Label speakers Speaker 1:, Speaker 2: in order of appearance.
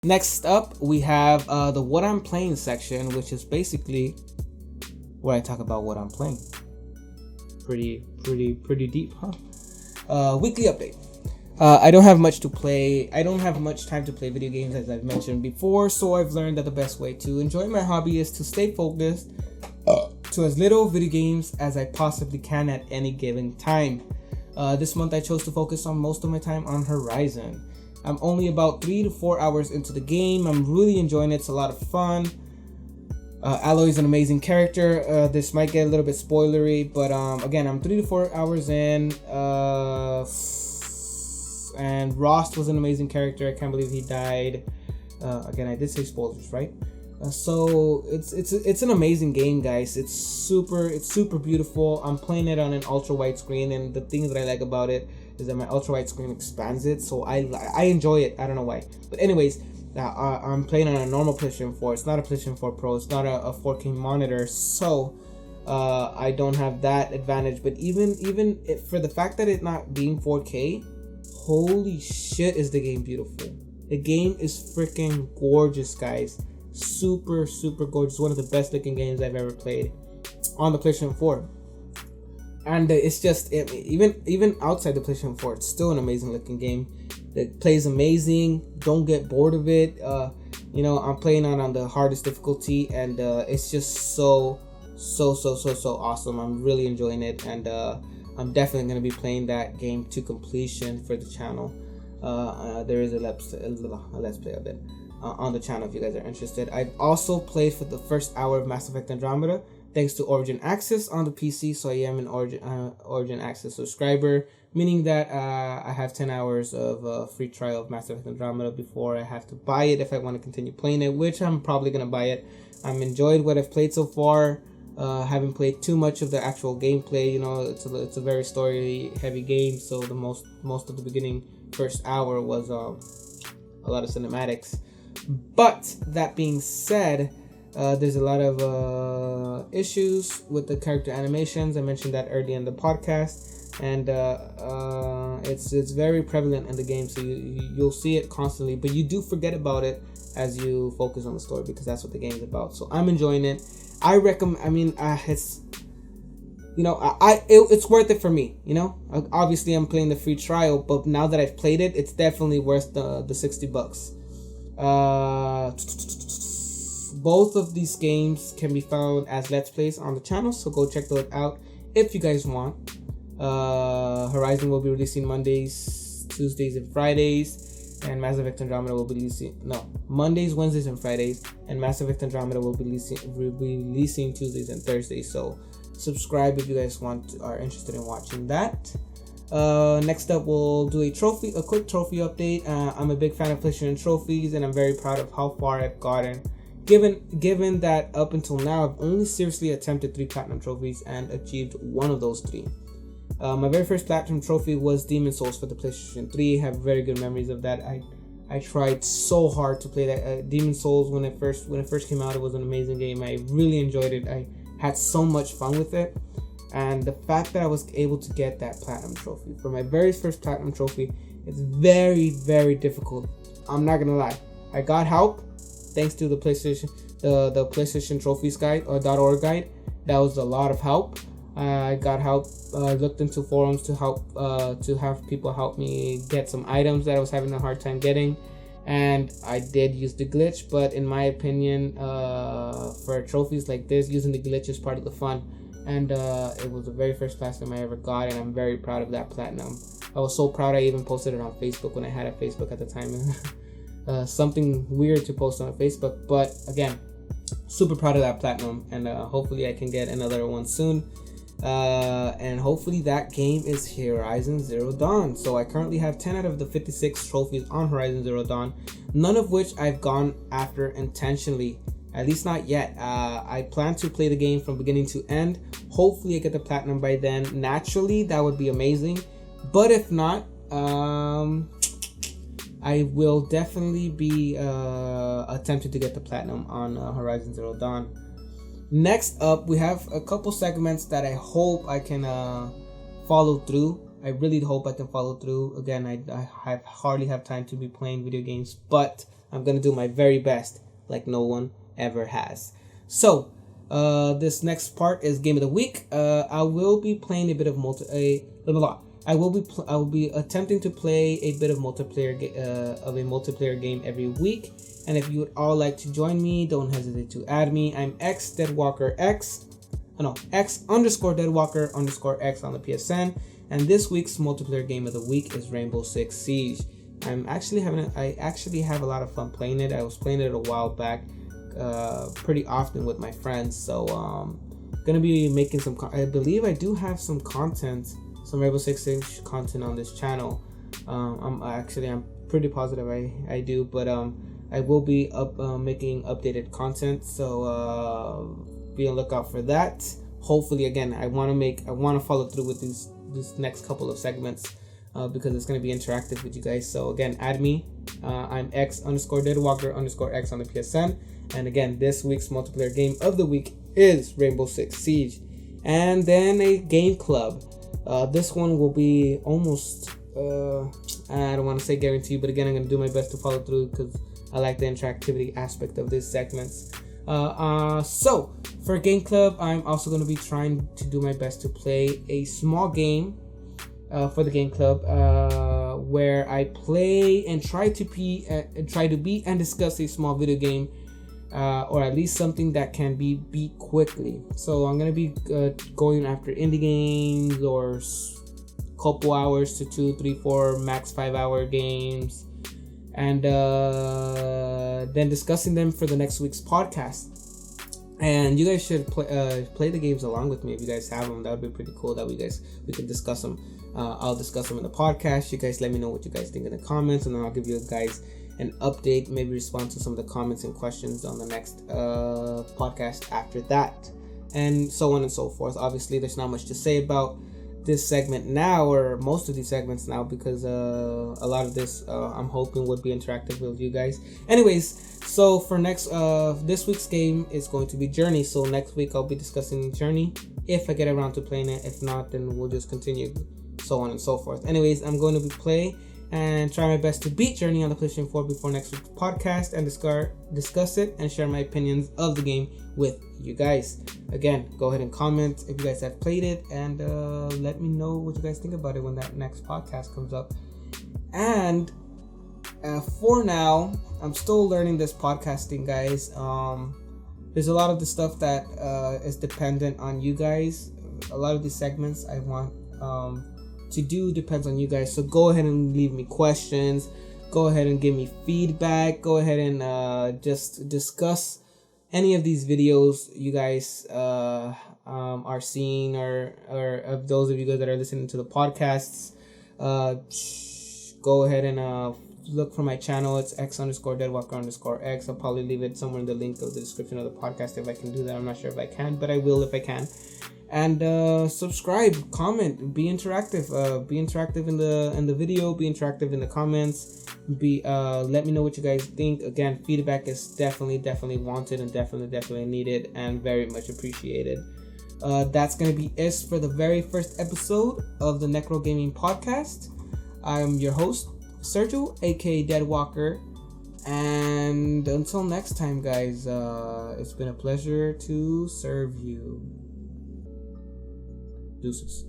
Speaker 1: Next up, we have the What I'm Playing section, which is basically where I talk about what I'm playing. Pretty deep, huh? Weekly update. I don't have much to play. I don't have much time to play video games, as I've mentioned before, so I've learned that the best way to enjoy my hobby is to stay focused to as little video games as I possibly can at any given time. This month I chose to focus on most of my time on Horizon. I'm only about 3 to 4 hours into the game. I'm really enjoying it. It's a lot of fun. Aloy's an amazing character. This might get a little bit spoilery, but again, I'm 3 to 4 hours in. And Rost was an amazing character. I can't believe he died. Again, I did say spoilers, right? So it's an amazing game, guys. It's super beautiful. I'm playing it on an ultra wide screen, and the thing that I like about it is that my ultra wide screen expands it, so I enjoy it. I don't know why, but anyways, I'm playing on a normal PlayStation 4. It's not a PlayStation 4 Pro. It's not a 4K monitor, so I don't have that advantage. But even for the fact that it not being 4K, holy shit, is the game beautiful. The game is freaking gorgeous, guys. Super gorgeous. One of the best looking games I've ever played on the PlayStation 4. And it's just, even outside the PlayStation 4, it's still an amazing looking game. It plays amazing. Don't get bored of it. I'm playing on the hardest difficulty, and it's just so awesome. I'm really enjoying it, and I'm definitely going to be playing that game to completion for the channel. There is a let's play of it on the channel if you guys are interested. I've also played for the first hour of Mass Effect Andromeda thanks to Origin Access on the PC, so I am an Origin Access subscriber, meaning that I have 10 hours of free trial of Mass Effect Andromeda before I have to buy it if I want to continue playing it, which I'm probably going to buy it. I'm enjoyed what I've played so far. Haven't played too much of the actual gameplay. It's a very story heavy game, so the most of the beginning first hour was a lot of cinematics. But that being said, there's a lot of issues with the character animations. I mentioned that early in the podcast, and it's very prevalent in the game, so you'll see it constantly, but you do forget about it as you focus on the story, because that's what the game's about. So I'm enjoying it. I recommend. I mean, it's it's worth it for me. Obviously I'm playing the free trial, but now that I've played it, it's definitely worth the $60. Both of these games can be found as Let's Plays on the channel, so go check those out if you guys want. Horizon will be releasing Mondays, Tuesdays, and Fridays, and Mass Effect Andromeda will be releasing Mondays, Wednesdays, and Fridays, and Mass Effect Andromeda will be releasing Tuesdays and Thursdays. So subscribe if you guys are interested in watching that. Next up, we'll do a quick trophy update. I'm a big fan of PlayStation trophies, and I'm very proud of how far I've gotten. Given that up until now, I've only seriously attempted 3 platinum trophies and achieved 1 of those 3. My very first platinum trophy was Demon's Souls for the PlayStation 3. I have very good memories of that. I tried so hard to play that. Demon's Souls, when it first came out, it was an amazing game. I really enjoyed it. I had so much fun with it. And the fact that I was able to get that platinum trophy for my very first platinum trophy, it's very difficult. I'm not gonna lie. I got help thanks to the PlayStation Trophies guide or .org guide. That was a lot of help. I got help. I looked into forums to have people help me get some items that I was having a hard time getting, and I did use the glitch. But in my opinion, for trophies like this, using the glitch is part of the fun. And it was the very first platinum I ever got, and I'm very proud of that platinum. I was so proud I even posted it on Facebook when I had a Facebook at the time. Something weird to post on Facebook, but again, super proud of that platinum, and hopefully I can get another one soon. And hopefully that game is Horizon Zero Dawn. So I currently have 10 out of the 56 trophies on Horizon Zero Dawn, none of which I've gone after intentionally. At least not yet. I plan to play the game from beginning to end. Hopefully I get the platinum by then. Naturally, that would be amazing. But if not, I will definitely be attempting to get the platinum on Horizon Zero Dawn. Next up, we have a couple segments that I hope I can follow through. I really hope I can follow through. Again, I hardly have time to be playing video games, but I'm gonna do my very best, like no one ever has. So, this next part is game of the week. I will be playing a bit of I will be attempting to play a bit of multiplayer game every week. And if you would all like to join me, don't hesitate to add me. I'm X underscore Deadwalker_X on the PSN. And this week's multiplayer game of the week is Rainbow Six Siege. I actually have a lot of fun playing it. I was playing it a while back, pretty often with my friends. So gonna be making I believe I do have some Rainbow Six Siege content on this channel. I'm pretty positive I do, but I will be making updated content, so be on the lookout for that. Hopefully, again, I want to follow through with this next couple of segments because it's going to be interactive with you guys. So again, add me. I'm X underscore Deadwalker underscore X on the PSN, and again, this week's multiplayer game of the week is Rainbow Six Siege, and then a game club. This one will be almost I don't want to say guarantee, but again, I'm going to do my best to follow through because I like the interactivity aspect of these segments. So for Game Club, I'm also going to be trying to do my best to play a small game for the Game Club where I play and try to beat and discuss a small video game, or at least something that can be beat quickly. So I'm going to be going after indie games or couple hours to 2, 3, 4, max 5 hour games, and then discussing them for the next week's podcast. And you guys should play the games along with me if you guys have them. That would be pretty cool. That we can discuss them. I'll discuss them in the podcast. You guys let me know what you guys think in the comments, and then I'll give you guys an update, maybe respond to some of the comments and questions on the next podcast after that, and so on and so forth. Obviously, there's not much to say about this segment now, or most of these segments now, because a lot of this I'm hoping would be interactive with you guys. Anyways, so for this week's game is going to be Journey. So next week I'll be discussing Journey if I get around to playing it. If not, then we'll just continue, so on and so forth. Anyways, I'm going to be playing and try my best to beat Journey on the PlayStation 4 before next week's podcast and discuss it and share my opinions of the game with you guys. Again, go ahead and comment if you guys have played it, and let me know what you guys think about it when that next podcast comes up. And for now, I'm still learning this podcasting, guys. There's a lot of the stuff that is dependent on you guys. A lot of these segments I want to do depends on you guys. So go ahead and leave me questions. Go ahead and give me feedback. Go ahead and just discuss any of these videos you guys are seeing, or of those of you guys that are listening to the podcasts. Go ahead and look for my channel. It's X underscore Deadwalker underscore X. I'll probably leave it somewhere in the link of the description of the podcast if I can do that. I'm not sure if I can, but I will if I can. And subscribe, comment, be interactive. Be interactive in the video. Be interactive in the comments. Let me know what you guys think. Again, feedback is definitely wanted and definitely needed and very much appreciated. That's gonna be it for the very first episode of the Necro Gaming Podcast. I'm your host, Sergio, aka Deadwalker. And until next time, guys, it's been a pleasure to serve you. Deuces.